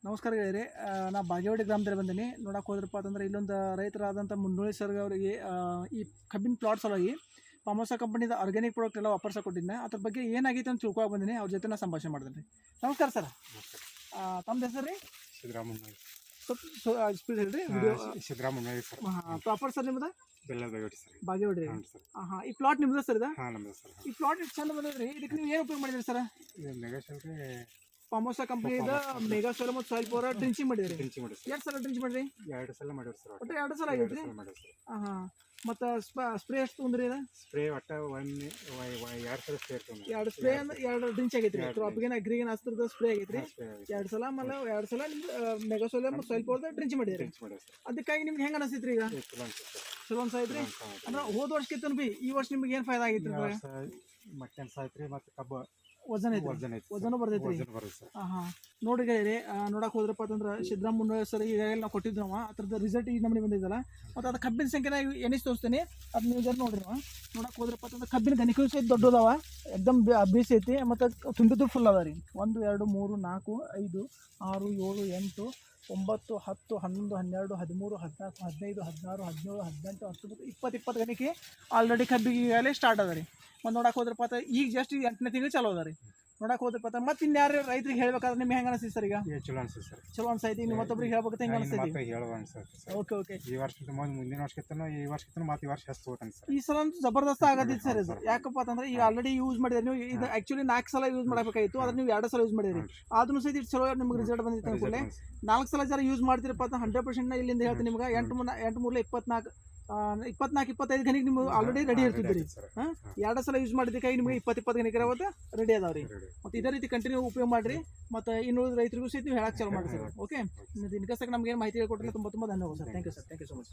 ನಮಸ್ಕಾರ ಗೆಳೆಯರೆ. ನಾ ಬಾಗೇವಾಡಿ ಗ್ರಾಮದಲ್ಲಿ ಬಂದೀನಿ. ನೋಡಕ್ಕೆ ಹೋದ್ರಪ್ಪ ಅಂತಂದ್ರೆ ಇಲ್ಲೊಂದು ರೈತರಾದಂಥ ಮುನ್ನೋಳಿ ಸರ್ ಅವರಿಗೆ ಈ ಕಬ್ಬಿನ ಪ್ಲಾಟ್ ಸಲುವಾಗಿ ಪಾಮೋಸ ಕಂಪನಿದ ಆರ್ಗ್ಯಾನಿಕ್ ಪ್ರಾಡಕ್ಟ್ ಎಲ್ಲ ವಾಪರ್ಸ ಕೊಟ್ಟಿದ್ದೆ. ಅದ್ರ ಬಗ್ಗೆ ಏನಾಗೈತೆ ಅಂತ ತಿಳ್ಕೊಳಕ್ಕೆ ಬಂದೀನಿ. ಅವ್ರ ಜೊತೆ ನಾ ಸಂಭಾಷಣೆ ಮಾಡ್ತೀನಿ ರೀ. ನಮಸ್ಕಾರ ಸರ್. ತಮ್ಮದು ಹೆಸರು ರೀ? ಸಿದ್ದರಾಮಯ್ಯ. ಸ್ವಲ್ಪ ಸ್ಪೀಡ್ ಹೇಳ್ರಿ video. Siddaramaiah sir. Proper sir ನಿಮ್ದು ಬಾಗೇವಾಡಿ ಸರ್. ಬಾಗೇವಾಡಿ ರೀ. ಹಾಂ ಈ ಪ್ಲಾಟ್ ನಿಮ್ದು ಸರ್ ಇದು? ಹಾಂ ನಮ್ದು ಸರ್. ಈ ಪ್ಲಾಟ್ ಎಷ್ಟು ಚಂದ ಬಂದದ್ರಿ. ಇದಕ್ಕೆ ನೀವು ಏನು ಉಪಯೋಗ ಮಾಡಿದ್ರಿ ಸರ್? ಇದು ಮೆಗಾಶಲ್ರಿ ಪಾಮೋಸ ಕಂಪ್ನಿದ ಮೆಗಾ ಸೋಲರ್ ಮತ್ತು ಸಾಯಿಲ್ ಪವರ್ ಡ್ರಿಂಚಿಂಗ್ ಮಾಡಿದ್ರಿ. ಡ್ರಿಂಚಿಂಗ್ ಮಾಡಿ ಸರ್. ಎಷ್ಟು ಸಲ ಡ್ರಿಂಚ್ ಮಾಡಿರಿ? 2 ಸಲ ಮಾಡಿವ್ರಿ ಸರ್. ಒಟ್ಟು 2 ಸಲ ಆಗೈತ್ರಿ. ಹಾಂ ಮತ್ತು ಸ್ಪ್ರೇ ಎಷ್ಟು ತೊಂದ್ರಿ ಇದು? ಸ್ಪ್ರೇ ಒಟ್ಟು 2 ಸಲ ಸ್ಪ್ರೇ ಇರ್ತದೆ. 2 ಸ್ಪ್ರೇ ಅಂದ್ರೆ 2 ಡ್ರಿಂಚ್ ಆಗೈತ್ರಿ. ಕ್ರಾಪ್ಗೆ ಅಗ್ರಿಗೇನು ಹಸ್ತ್ರದ ಸ್ಪ್ರೇ ಆಗೈತ್ರಿ. 2 ಸಲ ಆಮೇಲೆ 2 ಸಲ ನಿಮ್ದು ಮೆಗಾ ಸೋಲರ್ ಮತ್ತು ಸಾಯಿಲ್ ಪವರ್ ಡ್ರಿಂಚ್ ಮಾಡಿದ್ರಿ. ಅದಕ್ಕಾಗಿ ನಿಮ್ಗೆ ಹೆಂಗೆ ಅನಿಸ್ತೈತ್ರಿ ಈಗ? ಚಲೋ ಅನ್ಸೈತ್ರಿ. ಅಂದ್ರೆ ಹೋದ ವರ್ಷಕ್ಕಿಂತ ಬಿ ಈ ವರ್ಷ ನಿಮ್ಗೆ ಏನು ಫಾಯ್ದಾ ಆಗೈತ್ರಿ? ಮತ್ತೆ ಅನ್ಸಾಯ್ತ್ರಿ. ಮತ್ತು ಕಬ್ಬು ವಜನ್ ಐತಿ, ವಜನ ಬರ್ತೈತ್ರಿ. ಹಾಂ ನೋಡಿ ಗೆಳೆಯರೆ, ನೋಡಕ್ಕೆ ಹೋದ್ರಪ್ಪ ಅಂತಂದ್ರೆ ಸಿದ್ದರಾಮಯ್ಯ ಸರ್ ಈಗಾಗಲೇ ನಾವು ಕೊಟ್ಟಿದ್ದು ನಾವು ಅದ್ರದ್ದು ರಿಸಲ್ಟ್ ಈಗ ನಮಗೆ ಬಂದಿದ್ದಲ್ಲ. ಮತ್ತು ಅದು ಕಬ್ಬಿನ ಸಂಖ್ಯೆನ ಎಣಿಸಿ ತೋರಿಸ್ತೀನಿ. ಅದು ನೀವು ಜನ ನೋಡ್ರಿ. ನಾವು ನೋಡಕ್ಕೆ ಹೋದ್ರಪ್ಪ ಅಂತಂದ್ರೆ ಕಬ್ಬಿನ ಗಣಿಕಲು ಸಹಿತ ದೊಡ್ಡದವ, ಎಕ್ದಮ್ ಬೀಸ್ ಐತಿ. ಮತ್ತು ತುಂಬಿದ್ದು ಫುಲ್ ಅದ ರೀ. 1 2 3 4 5 6 7 8 9 10 11 12 13 14 15 16 17 18 19 20 ಗಣಿಕೆ ಆಲ್ರೆಡಿ ಕಬ್ಬಿಗೆ ಈಗಾಗಲೇ ಸ್ಟಾರ್ಟ್ ಅದ ರೀ. ಮತ್ತು ನೋಡಕ್ಕೆ ಹೋದ್ರಪ್ಪ ಅಂತ ಈಗ ಜಸ್ಟ್ 8ನೇ ತಿಂಗಳು ಚಲೋ ಅದ ರೀ. ನೋಡಕ್ಕೆ ಹೋದ್ರಪ್ಪ ಅಂತ ಮತ್ತೆ ಇನ್ಯಾರು ರೈತರಿಗೆ ಹೇಳ್ಬೇಕಾದ್ರೆ ನಿಮ್ಗೆ ಹೆಂಗೆ ಅನಿಸ್ತೈತಿ ಸರ್? ಈಗ ಚಲೋ ಅನ್ಸುತ್ತೆ ಸರ್. ಚಲೋ ಅನ್ಸೈತಿ. ನೀವು ಮತ್ತೊಬ್ರಿಗೆ ಹೇಳ್ಬೇಕಂತ ಹೆಂಗೆ ಅನಿಸ್ತೈತಿ? ಹೇಳುವ ಅನ್ಸುತ್ತೆ. ಓಕೆ. ಈ ವರ್ಷದ ಮುಂದಿನ ವರ್ಷಕ್ಕಿಂತ ಈ ವರ್ಷಕ್ಕಿಂತ ಮತ್ತೆ ಈ ವರ್ಷ ಹೆಚ್ಚು ಹೋಗ್ತಾನೆ ಸರ್. ಈ ಸಲ ಅಂತೂ ಜಬರ್ದಸ್ತ್ ಆಗತ್ತೈತಿ ಸರ್ ಇದು. ಯಾಕಪ್ಪ ಅಂತಂದ್ರೆ ಈಗ ಆಲ್ರೆಡಿ ಯೂಸ್ ಮಾಡಿದ್ರಿ ನೀವು. ಇದು ಆ್ಯಕ್ಚುಲಿ 4 ಸಲ ಯೂಸ್ ಮಾಡಬೇಕಾಗಿತ್ತು, ಅದ್ರ ನೀವು 2 ಸಲ ಯೂಸ್ ಮಾಡಿರಿ. ಆದ್ರೂ ಸಹಿತ ಇದು ಚಲೋ ನಿಮ್ಗೆ ರಿಸಲ್ಟ್ ಬಂದಿತ್ತು ಅನ್ಕೊಳ್ಳಿ. 4 ಸಲ ಜರ ಯೂಸ್ ಮಾಡ್ತಿರಪ್ಪ ಅಂತ 100% ಇಲ್ಲಿಂದ ಹೇಳ್ತೀನಿ ನಿಮ್ಗೆ. 8 3 24 25 ಗಣಿಗೆ ನಿಮ್ಗೆ ಆಲ್ರೆಡಿ ರೆಡಿ ಇರ್ತಿದ್ರಿ. 2 ಸಲ ಯೂಸ್ ಮಾಡಿದ್ದಕ್ಕಾಗಿ ನಿಮಗೆ 20 ಗಣಿಕೆ ಅವತ್ತು ರೆಡಿ ಅದಾವ್ರಿ. ಮತ್ತು ಇದೇ ರೀತಿ ಕಂಟಿನ್ಯೂ ಉಪಯೋಗ ಮಾಡಿರಿ. ಮತ್ತು ಇನ್ನುಳಿದ ರೈತರಿಗೂ ಸಹಿತ ನೀವು ಹೇಳಕ್ಕೆ ಚಾಲು ಮಾಡಿ ಸರ್. ಓಕೆ. ಇನ್ಕೇಸ್ ನಮ್ಗೆ ಏನು ಮಾಹಿತಿ ಹೇಳ್ಕೊಟ್ರೆ ತುಂಬ ಧನ್ಯವಾದ sir. Thank you sir. Thank you so much.